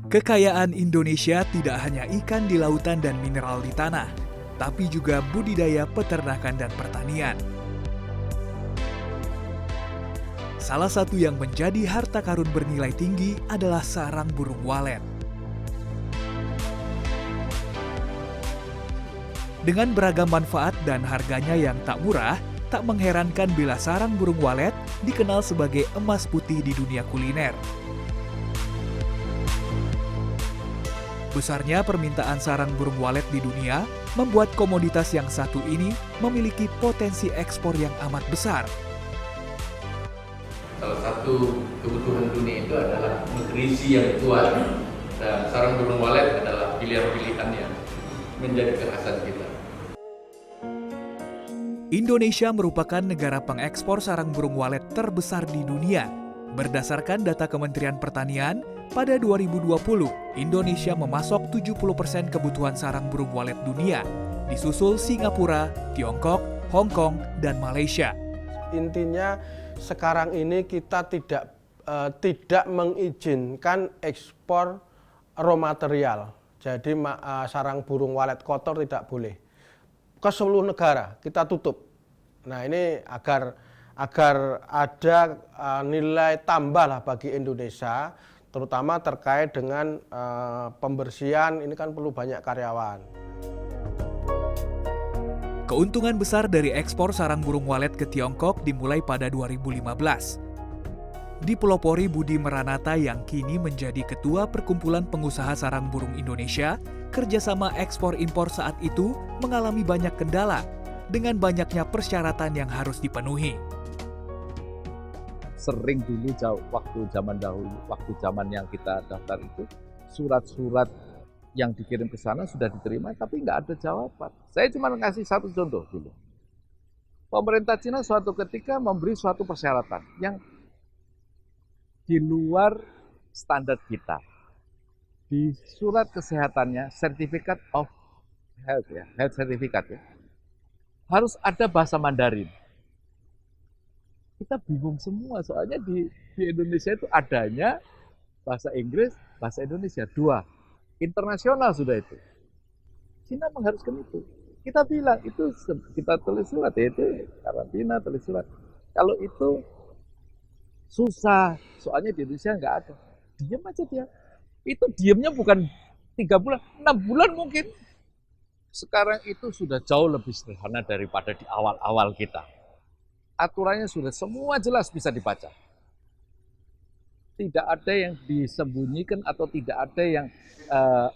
Kekayaan Indonesia tidak hanya ikan di lautan dan mineral di tanah, tapi juga budidaya, peternakan, dan pertanian. Salah satu yang menjadi harta karun bernilai tinggi adalah sarang burung walet. Dengan beragam manfaat dan harganya yang tak murah, tak mengherankan bila sarang burung walet dikenal sebagai emas putih di dunia kuliner. Besarnya permintaan sarang burung walet di dunia membuat komoditas yang satu ini memiliki potensi ekspor yang amat besar. Salah satu kebutuhan dunia itu adalah nutrisi yang kuat, dan sarang burung walet adalah pilihan-pilihan yang menjadi kekhasan kita. Indonesia merupakan negara pengekspor sarang burung walet terbesar di dunia. Berdasarkan data Kementerian Pertanian, pada 2020, Indonesia memasok 70% kebutuhan sarang burung walet dunia, disusul Singapura, Tiongkok, Hong Kong, dan Malaysia. Intinya sekarang ini kita tidak mengizinkan ekspor raw material. Jadi sarang burung walet kotor tidak boleh. Ke seluruh negara kita tutup. Nah, ini agar ada nilai tambah lah bagi Indonesia, terutama terkait dengan pembersihan. Ini kan perlu banyak karyawan. Keuntungan besar dari ekspor sarang burung walet ke Tiongkok dimulai pada 2015. Dipelopori Budi Meranata yang kini menjadi Ketua Perkumpulan Pengusaha Sarang Burung Indonesia, kerjasama ekspor-impor saat itu mengalami banyak kendala dengan banyaknya persyaratan yang harus dipenuhi. Sering dulu waktu zaman dahulu, waktu zaman yang kita daftar itu, surat-surat yang dikirim ke sana sudah diterima, tapi nggak ada jawaban. Saya cuma kasih satu contoh dulu. Pemerintah Cina suatu ketika memberi suatu persyaratan yang di luar standar kita. Di surat kesehatannya, Certificate of Health ya, Health Certificate ya, harus ada bahasa Mandarin. Kita bingung semua, soalnya di Indonesia itu adanya bahasa Inggris, bahasa Indonesia, dua. Internasional sudah itu. Cina mengharuskan itu. Kita bilang, itu kita tulis surat, ya itu karantina, tulis surat. Kalau itu susah, soalnya di Indonesia nggak ada. Diam aja dia. Itu diamnya bukan 3 bulan, 6 bulan mungkin. Sekarang itu sudah jauh lebih sederhana daripada di awal-awal kita. Aturannya sudah semua jelas bisa dibaca. Tidak ada yang disembunyikan atau tidak ada yang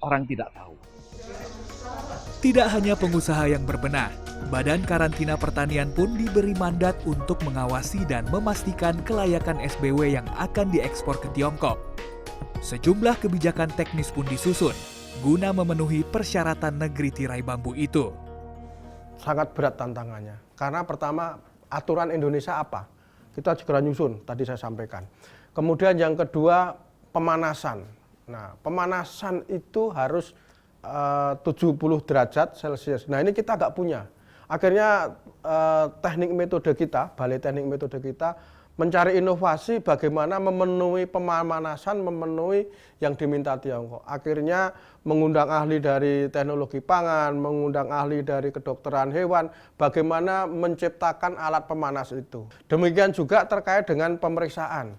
orang tidak tahu. Tidak hanya pengusaha yang berbenah, Badan Karantina Pertanian pun diberi mandat untuk mengawasi dan memastikan kelayakan SBW yang akan diekspor ke Tiongkok. Sejumlah kebijakan teknis pun disusun guna memenuhi persyaratan negeri tirai bambu itu. Sangat berat tantangannya, karena pertama aturan Indonesia apa? Kita segera nyusun, tadi saya sampaikan. Kemudian yang kedua, pemanasan. Nah, pemanasan itu harus 70 derajat Celcius. Nah, ini kita nggak punya. Akhirnya teknik metode kita, Balai Teknik Metode kita, mencari inovasi bagaimana memenuhi pemanasan, memenuhi yang diminta Tiongkok. Akhirnya mengundang ahli dari teknologi pangan, mengundang ahli dari kedokteran hewan, bagaimana menciptakan alat pemanas itu. Demikian juga terkait dengan pemeriksaan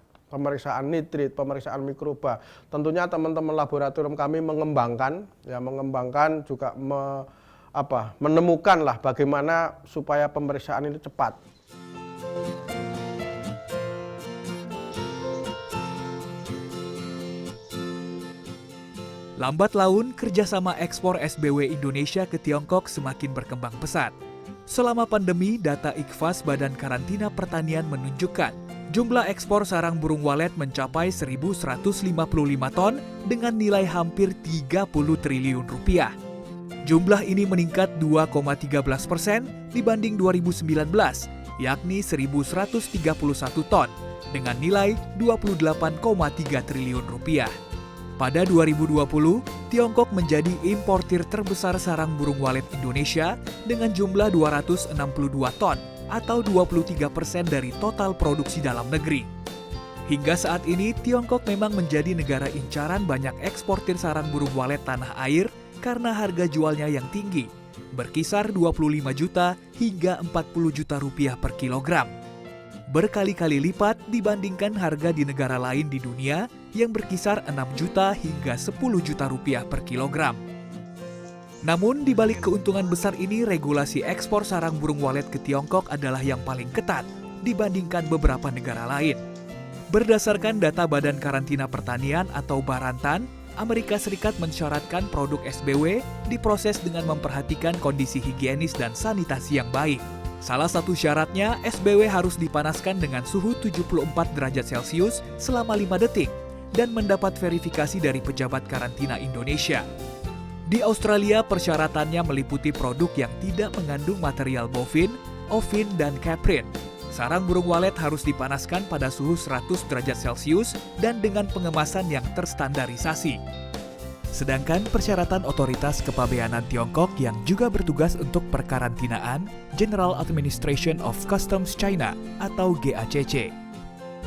nitrit, pemeriksaan mikroba. Tentunya teman-teman laboratorium kami mengembangkan juga menemukan lah bagaimana supaya pemeriksaan ini cepat. Lambat laun, kerjasama ekspor SBW Indonesia ke Tiongkok semakin berkembang pesat. Selama pandemi, data IKFAS Badan Karantina Pertanian menunjukkan jumlah ekspor sarang burung walet mencapai 1.155 ton dengan nilai hampir 30 triliun rupiah. Jumlah ini meningkat 2,13% dibanding 2019, yakni 1.131 ton dengan nilai 28,3 triliun rupiah. Pada 2020, Tiongkok menjadi importir terbesar sarang burung walet Indonesia dengan jumlah 262 ton atau 23% dari total produksi dalam negeri. Hingga saat ini, Tiongkok memang menjadi negara incaran banyak eksportir sarang burung walet tanah air karena harga jualnya yang tinggi, berkisar 25 juta hingga 40 juta rupiah per kilogram. Berkali-kali lipat dibandingkan harga di negara lain di dunia yang berkisar 6 juta hingga 10 juta rupiah per kilogram. Namun, di balik keuntungan besar ini, regulasi ekspor sarang burung walet ke Tiongkok adalah yang paling ketat dibandingkan beberapa negara lain. Berdasarkan data Badan Karantina Pertanian atau Barantan, Amerika Serikat mensyaratkan produk SBW diproses dengan memperhatikan kondisi higienis dan sanitasi yang baik. Salah satu syaratnya, SBW harus dipanaskan dengan suhu 74 derajat Celcius selama 5 detik dan mendapat verifikasi dari pejabat karantina Indonesia. Di Australia, persyaratannya meliputi produk yang tidak mengandung material bovin, ovin, dan caprin. Sarang burung walet harus dipanaskan pada suhu 100 derajat Celcius dan dengan pengemasan yang terstandarisasi. Sedangkan persyaratan Otoritas Kepabeanan Tiongkok yang juga bertugas untuk perkarantinaan, General Administration of Customs China atau GACC.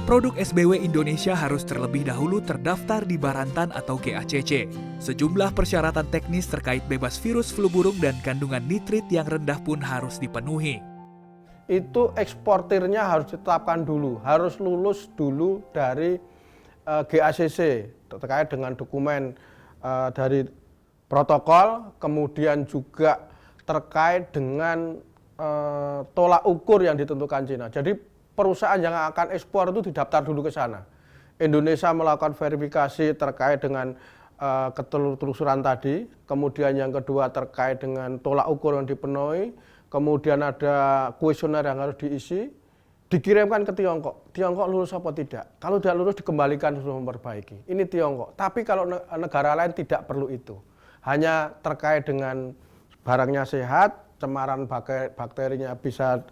Produk SBW Indonesia harus terlebih dahulu terdaftar di Barantan atau GACC. Sejumlah persyaratan teknis terkait bebas virus flu burung dan kandungan nitrit yang rendah pun harus dipenuhi. Itu eksportirnya harus ditetapkan dulu, harus lulus dulu dari GACC terkait dengan dokumen dari protokol, kemudian juga terkait dengan tolak ukur yang ditentukan Cina. Jadi perusahaan yang akan ekspor itu didaftar dulu ke sana. Indonesia melakukan verifikasi terkait dengan ketelusuran tadi, kemudian yang kedua terkait dengan tolak ukur yang dipenuhi, kemudian ada kuesioner yang harus diisi, dikirimkan ke Tiongkok. Tiongkok lulus apa tidak? Kalau tidak lulus dikembalikan untuk memperbaiki. Ini Tiongkok. Tapi kalau negara lain tidak perlu itu. Hanya terkait dengan barangnya sehat, cemaran bakterinya bisa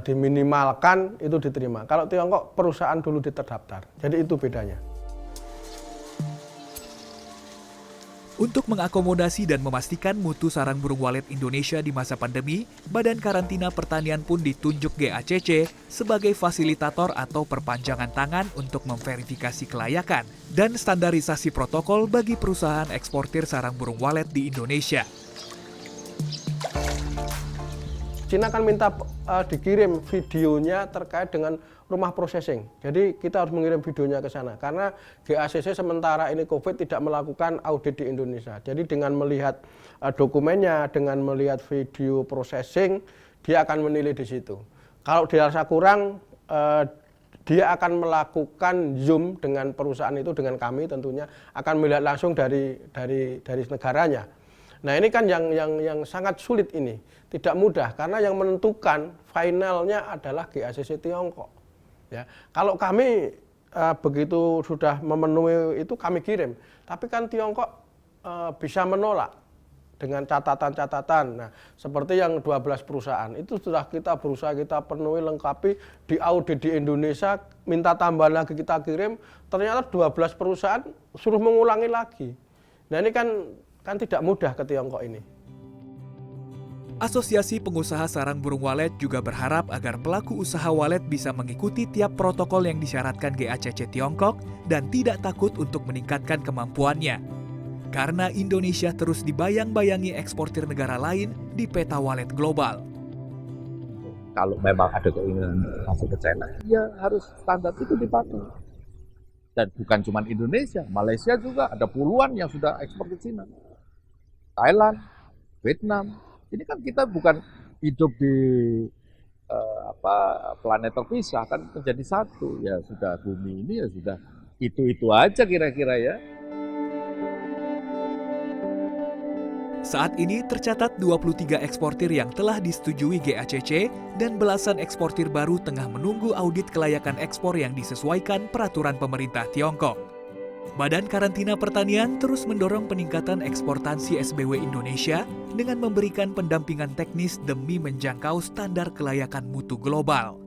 diminimalkan, itu diterima. Kalau Tiongkok perusahaan dulu terdaftar. Jadi itu bedanya. Untuk mengakomodasi dan memastikan mutu sarang burung walet Indonesia di masa pandemi, Badan Karantina Pertanian pun ditunjuk GACC sebagai fasilitator atau perpanjangan tangan untuk memverifikasi kelayakan dan standarisasi protokol bagi perusahaan eksportir sarang burung walet di Indonesia. Cina kan minta dikirim videonya terkait dengan rumah processing. Jadi kita harus mengirim videonya ke sana karena GACC sementara ini COVID tidak melakukan audit di Indonesia. Jadi dengan melihat dokumennya, dengan melihat video processing, dia akan menilai di situ. Kalau dirasa kurang, dia akan melakukan Zoom dengan perusahaan itu, dengan kami tentunya akan melihat langsung dari negaranya. Nah ini kan yang sangat sulit ini, tidak mudah karena yang menentukan finalnya adalah GACC Tiongkok. Ya, kalau kami begitu sudah memenuhi itu kami kirim, tapi kan Tiongkok bisa menolak dengan catatan-catatan. Nah, seperti yang 12 perusahaan itu sudah kita berusaha kita penuhi lengkapi, diaudit di Indonesia, minta tambahan lagi kita kirim, ternyata 12 perusahaan suruh mengulangi lagi. Nah ini kan tidak mudah ke Tiongkok ini. Asosiasi Pengusaha Sarang Burung Walet juga berharap agar pelaku usaha walet bisa mengikuti tiap protokol yang disyaratkan GACC Tiongkok dan tidak takut untuk meningkatkan kemampuannya. Karena Indonesia terus dibayang-bayangi eksportir negara lain di peta walet global. Kalau memang ada keinginan masuk ke China, ya harus standar itu dipatuhi. Dan bukan cuma Indonesia, Malaysia juga ada puluhan yang sudah ekspor ke China. Thailand, Vietnam. Ini kan kita bukan hidup di planet terpisah, kan menjadi satu. Ya sudah bumi ini ya sudah itu aja kira-kira ya. Saat ini tercatat 23 eksportir yang telah disetujui GACC dan belasan eksportir baru tengah menunggu audit kelayakan ekspor yang disesuaikan peraturan pemerintah Tiongkok. Badan Karantina Pertanian terus mendorong peningkatan eksportasi SBW Indonesia dengan memberikan pendampingan teknis demi menjangkau standar kelayakan mutu global.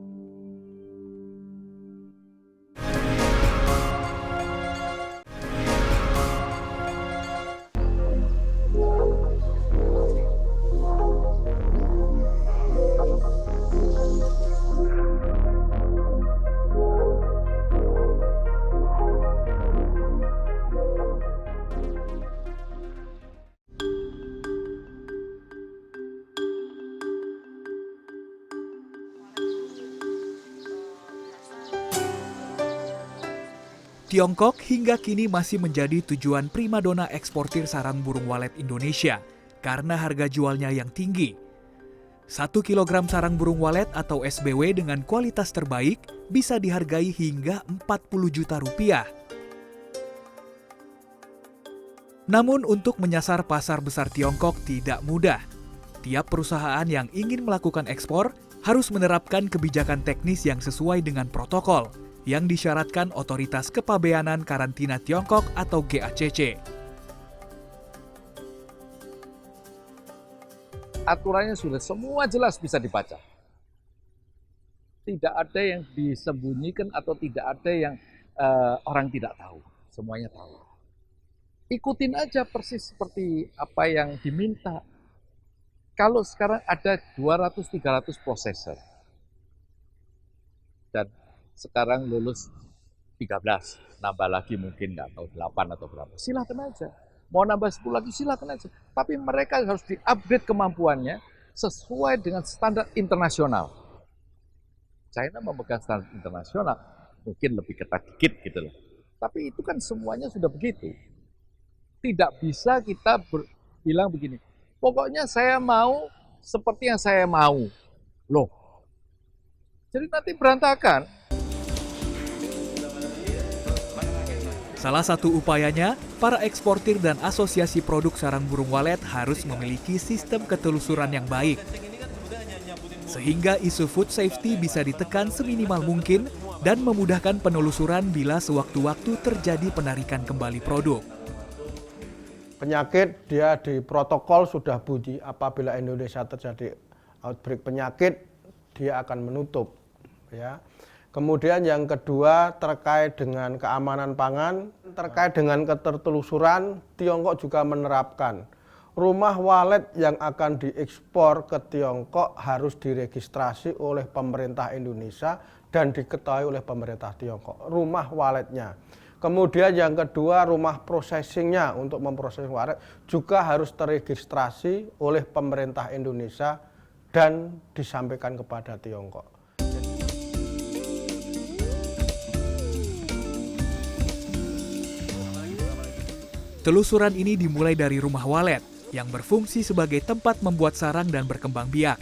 Tiongkok hingga kini masih menjadi tujuan primadona eksportir sarang burung walet Indonesia karena harga jualnya yang tinggi. 1 kilogram sarang burung walet atau SBW dengan kualitas terbaik bisa dihargai hingga 40 juta rupiah. Namun untuk menyasar pasar besar Tiongkok tidak mudah. Tiap perusahaan yang ingin melakukan ekspor harus menerapkan kebijakan teknis yang sesuai dengan protokol yang disyaratkan Otoritas Kepabeanan Karantina Tiongkok atau GACC. Aturannya sudah semua jelas bisa dibaca. Tidak ada yang disembunyikan atau tidak ada yang orang tidak tahu. Semuanya tahu. Ikutin aja persis seperti apa yang diminta. Kalau sekarang ada 200-300 prosesor. Dan sekarang lulus 13, nambah lagi mungkin nggak tahu 8 atau berapa. Silakan aja. Mau nambah 10 lagi silakan aja. Tapi mereka harus di-upgrade kemampuannya sesuai dengan standar internasional. China memegang standar internasional, mungkin lebih ketat dikit gitu loh. Tapi itu kan semuanya sudah begitu. Tidak bisa kita bilang begini, pokoknya saya mau seperti yang saya mau. Loh, jadi nanti berantakan. Salah satu upayanya, para eksportir dan asosiasi produk sarang burung walet harus memiliki sistem ketelusuran yang baik. Sehingga isu food safety bisa ditekan seminimal mungkin dan memudahkan penelusuran bila sewaktu-waktu terjadi penarikan kembali produk. Penyakit dia di protokol sudah bunyi, apabila Indonesia terjadi outbreak penyakit, dia akan menutup. Ya. Kemudian yang kedua terkait dengan keamanan pangan, terkait dengan ketertelusuran, Tiongkok juga menerapkan rumah walet yang akan diekspor ke Tiongkok harus diregistrasi oleh pemerintah Indonesia dan diketahui oleh pemerintah Tiongkok, rumah waletnya. Kemudian yang kedua rumah processingnya untuk memproses walet juga harus teregistrasi oleh pemerintah Indonesia dan disampaikan kepada Tiongkok. Telusuran ini dimulai dari rumah walet yang berfungsi sebagai tempat membuat sarang dan berkembang biak.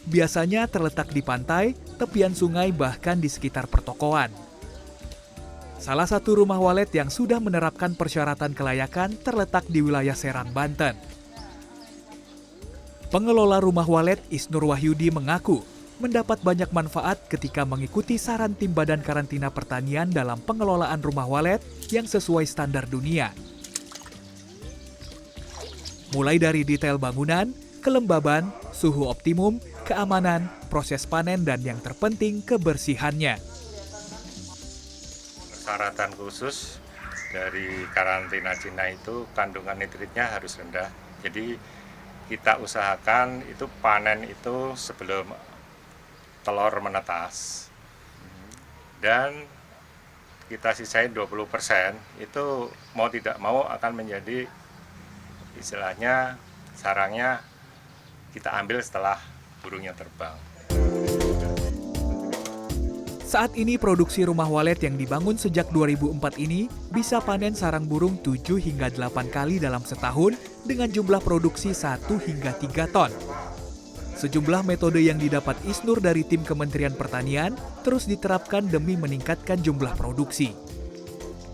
Biasanya terletak di pantai, tepian sungai, bahkan di sekitar pertokoan. Salah satu rumah walet yang sudah menerapkan persyaratan kelayakan terletak di wilayah Serang, Banten. Pengelola rumah walet Isnur Wahyudi mengaku mendapat banyak manfaat ketika mengikuti saran tim Badan Karantina Pertanian dalam pengelolaan rumah walet yang sesuai standar dunia. Mulai dari detail bangunan, kelembaban, suhu optimum, keamanan, proses panen, dan yang terpenting kebersihannya. Persyaratan khusus dari karantina Cina itu kandungan nitritnya harus rendah. Jadi kita usahakan itu panen itu sebelum telur menetas. Dan kita sisain 20%, itu mau tidak mau akan menjadi istilahnya sarangnya kita ambil setelah burungnya terbang. Saat ini produksi rumah walet yang dibangun sejak 2004 ini bisa panen sarang burung 7 hingga 8 kali dalam setahun dengan jumlah produksi 1 hingga 3 ton. Sejumlah metode yang didapat Isnur dari tim Kementerian Pertanian terus diterapkan demi meningkatkan jumlah produksi.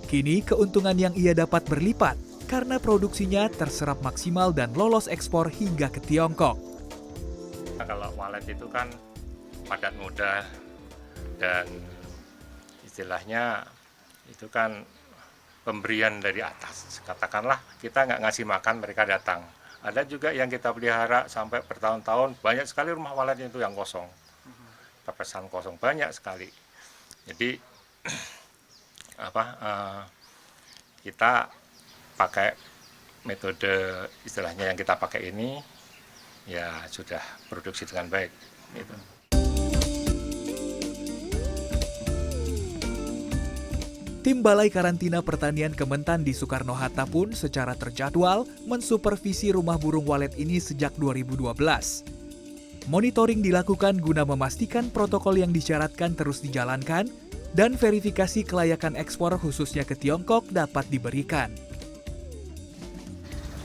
Kini keuntungan yang ia dapat berlipat karena produksinya terserap maksimal dan lolos ekspor hingga ke Tiongkok. Kalau walet itu kan padat mudah dan istilahnya itu kan pemberian dari atas. Katakanlah kita nggak ngasih makan, mereka datang. Ada juga yang kita pelihara sampai bertahun-tahun, banyak sekali rumah walet itu yang kosong. Pepesan kosong banyak sekali. Jadi kita pakai metode istilahnya yang kita pakai ini ya sudah produksi dengan baik gitu. Tim Balai Karantina Pertanian Kementan di Soekarno-Hatta pun secara terjadwal mensupervisi rumah burung walet ini sejak 2012. Monitoring dilakukan guna memastikan protokol yang disyaratkan terus dijalankan dan verifikasi kelayakan ekspor khususnya ke Tiongkok dapat diberikan.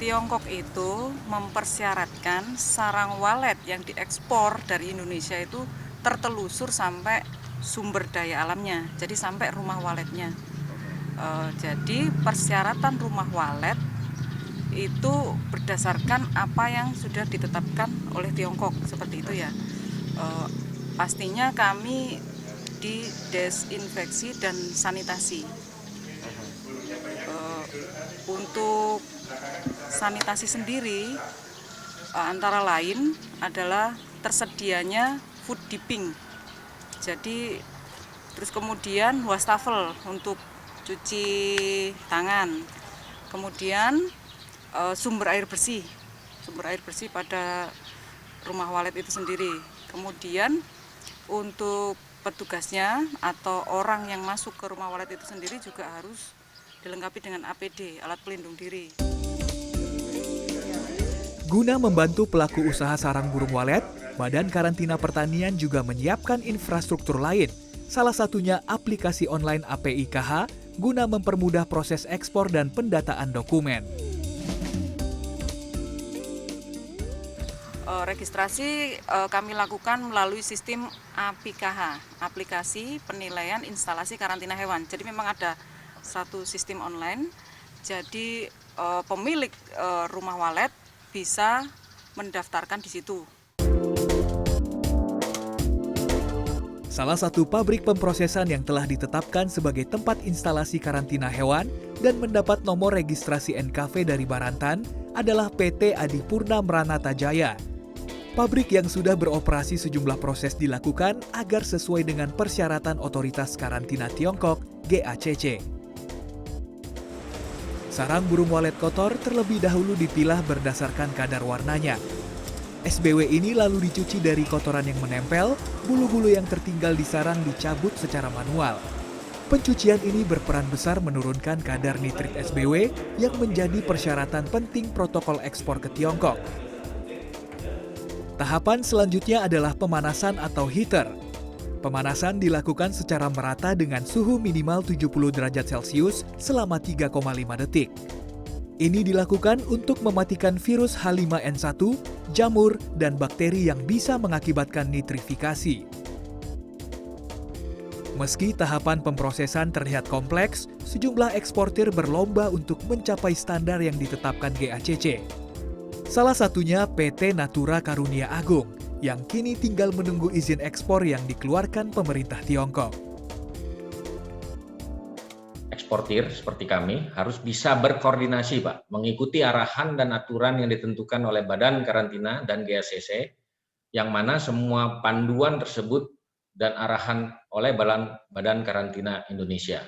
Tiongkok itu mempersyaratkan sarang walet yang diekspor dari Indonesia itu tertelusur sampai sumber daya alamnya, jadi sampai rumah waletnya. Jadi persyaratan rumah walet itu berdasarkan apa yang sudah ditetapkan oleh Tiongkok, seperti itu ya. Pastinya kami di desinfeksi dan sanitasi. Untuk sanitasi sendiri antara lain adalah tersedianya food dipping. Jadi terus kemudian wastafel untuk cuci tangan. Kemudian sumber air bersih pada rumah walet itu sendiri. Kemudian untuk petugasnya atau orang yang masuk ke rumah walet itu sendiri juga harus dilengkapi dengan APD, alat pelindung diri. Guna membantu pelaku usaha sarang burung walet, Badan Karantina Pertanian juga menyiapkan infrastruktur lain, salah satunya aplikasi online APIKH guna mempermudah proses ekspor dan pendataan dokumen. Registrasi kami lakukan melalui sistem APIKH, aplikasi penilaian instalasi karantina hewan. Jadi memang ada satu sistem online, jadi pemilik rumah walet bisa mendaftarkan di situ. Salah satu pabrik pemprosesan yang telah ditetapkan sebagai tempat instalasi karantina hewan dan mendapat nomor registrasi NKV dari Barantan adalah PT Adipurna Mranata Jaya. Pabrik yang sudah beroperasi sejumlah proses dilakukan agar sesuai dengan persyaratan Otoritas Karantina Tiongkok GACC. Sarang burung walet kotor terlebih dahulu dipilah berdasarkan kadar warnanya. SBW ini lalu dicuci dari kotoran yang menempel, bulu-bulu yang tertinggal di sarang dicabut secara manual. Pencucian ini berperan besar menurunkan kadar nitrit SBW yang menjadi persyaratan penting protokol ekspor ke Tiongkok. Tahapan selanjutnya adalah pemanasan atau heater. Pemanasan dilakukan secara merata dengan suhu minimal 70 derajat Celcius selama 3,5 detik. Ini dilakukan untuk mematikan virus H5N1, jamur, dan bakteri yang bisa mengakibatkan nitrifikasi. Meski tahapan pemprosesan terlihat kompleks, sejumlah eksportir berlomba untuk mencapai standar yang ditetapkan GACC. Salah satunya PT Natura Karunia Agung, yang kini tinggal menunggu izin ekspor yang dikeluarkan pemerintah Tiongkok. Eksportir seperti kami harus bisa berkoordinasi, Pak, mengikuti arahan dan aturan yang ditentukan oleh Badan Karantina dan GACC, yang mana semua panduan tersebut dan arahan oleh Badan Karantina Indonesia.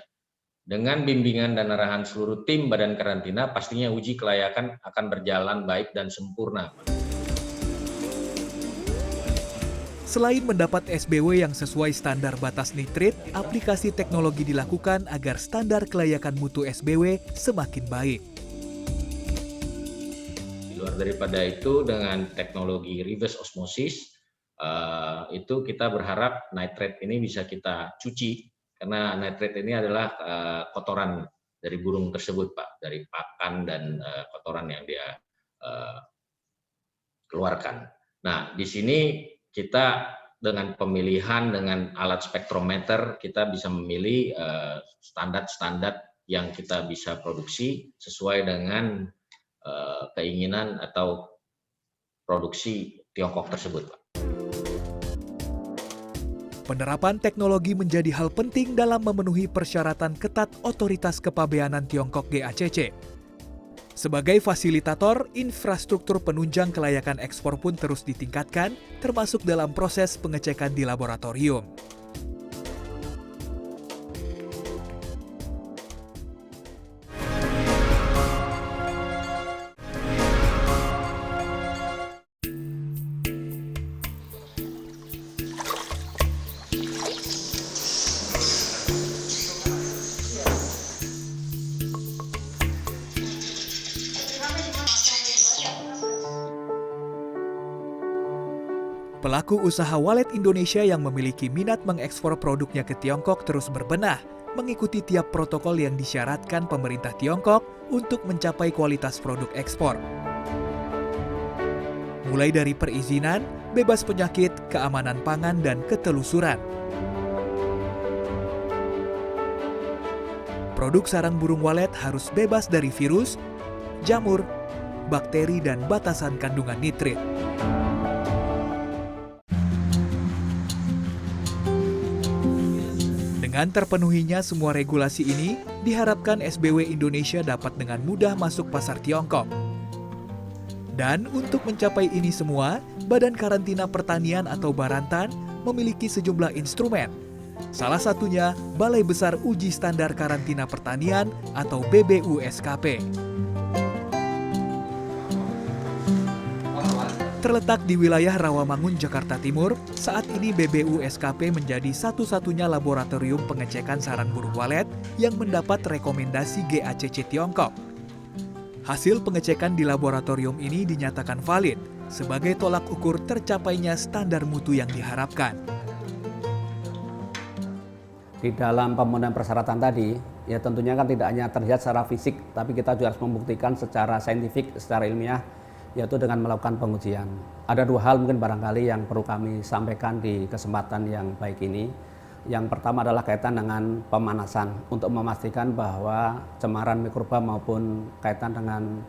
Dengan bimbingan dan arahan seluruh tim Badan Karantina, pastinya uji kelayakan akan berjalan baik dan sempurna, Pak. Selain mendapat SBW yang sesuai standar batas nitrit, aplikasi teknologi dilakukan agar standar kelayakan mutu SBW semakin baik. Di luar daripada itu, dengan teknologi reverse osmosis, itu kita berharap nitrate ini bisa kita cuci, karena nitrate ini adalah kotoran dari burung tersebut, Pak, dari pakan dan kotoran yang dia keluarkan. Nah, di sini kita dengan pemilihan dengan alat spektrometer, kita bisa memilih standar-standar yang kita bisa produksi sesuai dengan keinginan atau produksi Tiongkok tersebut, Pak. Penerapan teknologi menjadi hal penting dalam memenuhi persyaratan ketat Otoritas Kepabeanan Tiongkok GACC. Sebagai fasilitator, infrastruktur penunjang kelayakan ekspor pun terus ditingkatkan, termasuk dalam proses pengecekan di laboratorium. Pelaku usaha walet Indonesia yang memiliki minat mengekspor produknya ke Tiongkok terus berbenah, mengikuti tiap protokol yang disyaratkan pemerintah Tiongkok untuk mencapai kualitas produk ekspor. Mulai dari perizinan, bebas penyakit, keamanan pangan, dan ketelusuran. Produk sarang burung walet harus bebas dari virus, jamur, bakteri, dan batasan kandungan nitrit. Dengan terpenuhinya semua regulasi ini, diharapkan SBW Indonesia dapat dengan mudah masuk pasar Tiongkok. Dan untuk mencapai ini semua, Badan Karantina Pertanian atau Barantan memiliki sejumlah instrumen. Salah satunya Balai Besar Uji Standar Karantina Pertanian atau BBUSKP. Terletak di wilayah Rawamangun, Jakarta Timur, saat ini BBUSKP menjadi satu-satunya laboratorium pengecekan sarang burung walet yang mendapat rekomendasi GACC Tiongkok. Hasil pengecekan di laboratorium ini dinyatakan valid sebagai tolak ukur tercapainya standar mutu yang diharapkan. Di dalam pemenuhan persyaratan tadi, ya tentunya kan tidak hanya terlihat secara fisik, tapi kita juga harus membuktikan secara saintifik, secara ilmiah, yaitu dengan melakukan pengujian. Ada dua hal mungkin barangkali yang perlu kami sampaikan di kesempatan yang baik ini. Yang pertama adalah kaitan dengan pemanasan, untuk memastikan bahwa cemaran mikroba maupun kaitan dengan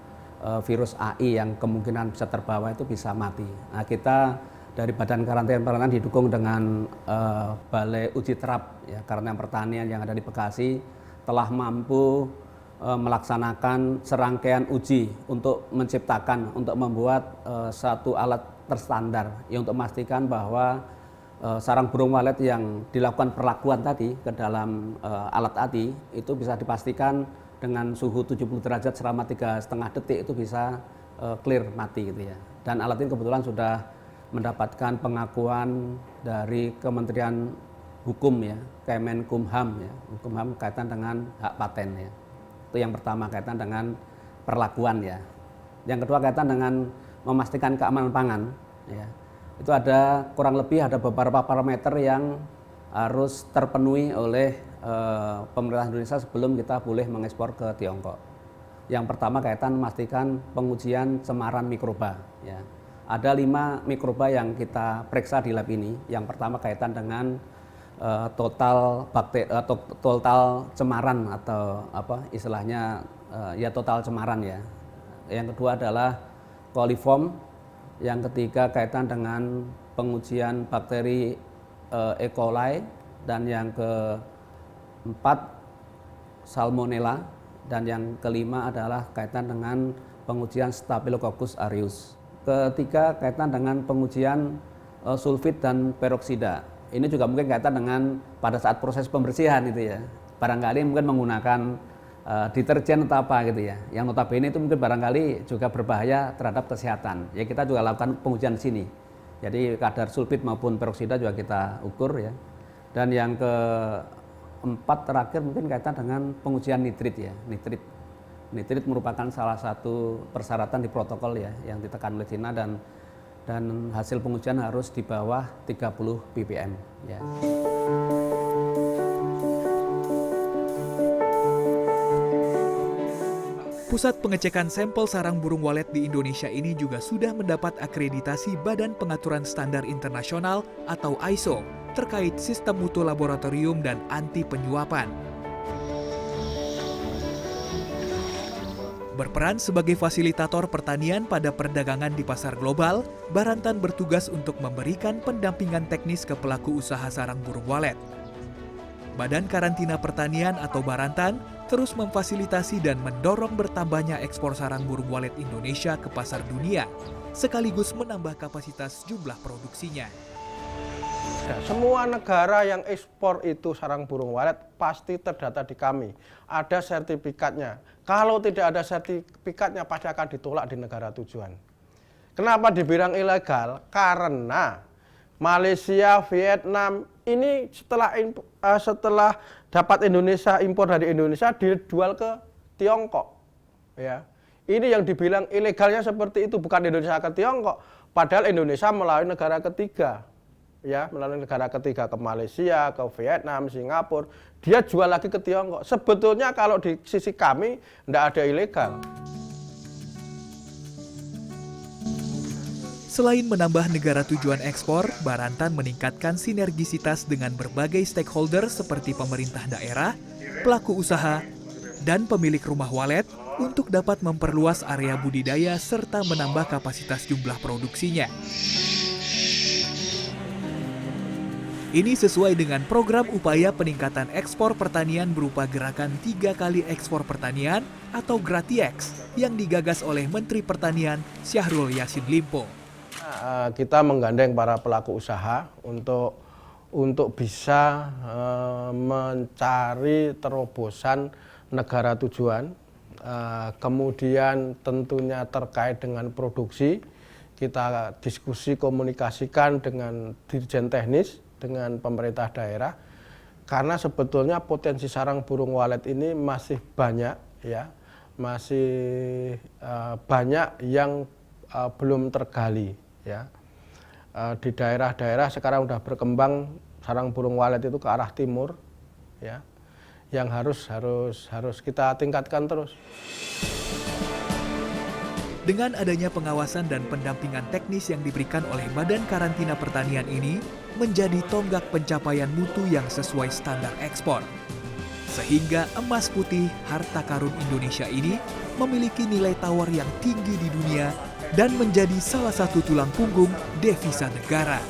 virus AI yang kemungkinan bisa terbawa itu bisa mati. Nah, kita dari Badan Karantina Pertanian didukung dengan Balai Uji Terap ya, Karantina Pertanian yang ada di Bekasi telah mampu melaksanakan serangkaian uji untuk menciptakan, untuk membuat satu alat terstandar yang untuk memastikan bahwa sarang burung walet yang dilakukan perlakuan tadi ke dalam alat tadi itu bisa dipastikan dengan suhu 70 derajat selama 3,5 detik itu bisa clear mati gitu ya. Dan alat ini kebetulan sudah mendapatkan pengakuan dari Kementerian Hukum ya, Kemenkumham ya, Hukum kaitan dengan hak paten ya. Itu yang pertama kaitan dengan perlakuan ya. Yang kedua kaitan dengan memastikan keamanan pangan ya. Itu ada kurang lebih ada beberapa parameter yang harus terpenuhi oleh pemerintah Indonesia sebelum kita boleh mengekspor ke Tiongkok. Yang pertama kaitan memastikan pengujian cemaran mikroba ya. Ada 5 mikroba yang kita periksa di lab ini. Yang pertama kaitan dengan total bakteri atau total cemaran atau apa istilahnya ya total cemaran ya. Yang kedua adalah coliform, yang ketiga kaitan dengan pengujian bakteri E. coli, dan yang keempat salmonella, dan yang kelima adalah kaitan dengan pengujian Staphylococcus aureus. Ketiga kaitan dengan pengujian sulfit dan peroksida. Ini juga mungkin kaitan dengan pada saat proses pembersihan itu ya. Barangkali mungkin menggunakan deterjen atau apa gitu ya. Yang notabene itu mungkin barangkali juga berbahaya terhadap kesehatan. Ya kita juga lakukan pengujian di sini. Jadi kadar sulfit maupun peroksida juga kita ukur ya. Dan yang keempat terakhir mungkin kaitan dengan pengujian nitrit ya. Nitrit merupakan salah satu persyaratan di protokol ya yang ditekan oleh China, dan hasil pengujian harus di bawah 30 ppm ya. Pusat pengecekan sampel sarang burung walet di Indonesia ini juga sudah mendapat akreditasi Badan Pengaturan Standar Internasional atau ISO terkait sistem mutu laboratorium dan anti penyuapan. Berperan sebagai fasilitator pertanian pada perdagangan di pasar global, Barantan bertugas untuk memberikan pendampingan teknis ke pelaku usaha sarang burung walet. Badan Karantina Pertanian atau Barantan terus memfasilitasi dan mendorong bertambahnya ekspor sarang burung walet Indonesia ke pasar dunia, sekaligus menambah kapasitas jumlah produksinya. Semua negara yang ekspor itu sarang burung walet pasti terdata di kami. Ada sertifikatnya. Kalau tidak ada sertifikatnya pasti akan ditolak di negara tujuan. Kenapa dibilang ilegal? Karena Malaysia, Vietnam ini setelah dapat Indonesia, impor dari Indonesia dijual ke Tiongkok. Ya. Ini yang dibilang ilegalnya seperti itu, bukan Indonesia ke Tiongkok. Padahal Indonesia melalui negara ketiga, ya, melalui negara ketiga ke Malaysia, ke Vietnam, Singapura, dia jual lagi ke Tiongkok. Sebetulnya kalau di sisi kami tidak ada ilegal. Selain menambah negara tujuan ekspor, Barantan meningkatkan sinergisitas dengan berbagai stakeholder seperti pemerintah daerah, pelaku usaha, dan pemilik rumah walet untuk dapat memperluas area budidaya serta menambah kapasitas jumlah produksinya. Ini sesuai dengan program upaya peningkatan ekspor pertanian berupa gerakan 3 kali ekspor pertanian atau GRATIEX yang digagas oleh Menteri Pertanian Syahrul Yassin Limpo. Kita menggandeng para pelaku usaha untuk bisa mencari terobosan negara tujuan. Kemudian tentunya terkait dengan produksi, kita diskusi komunikasikan dengan dirjen teknis, dengan pemerintah daerah, karena sebetulnya potensi sarang burung walet ini masih banyak, ya, masih banyak yang belum tergali, ya. Di daerah-daerah sekarang sudah berkembang sarang burung walet itu ke arah timur, ya, yang harus kita tingkatkan terus. Dengan adanya pengawasan dan pendampingan teknis yang diberikan oleh Badan Karantina Pertanian ini menjadi tonggak pencapaian mutu yang sesuai standar ekspor. Sehingga emas putih harta karun Indonesia ini memiliki nilai tawar yang tinggi di dunia dan menjadi salah satu tulang punggung devisa negara.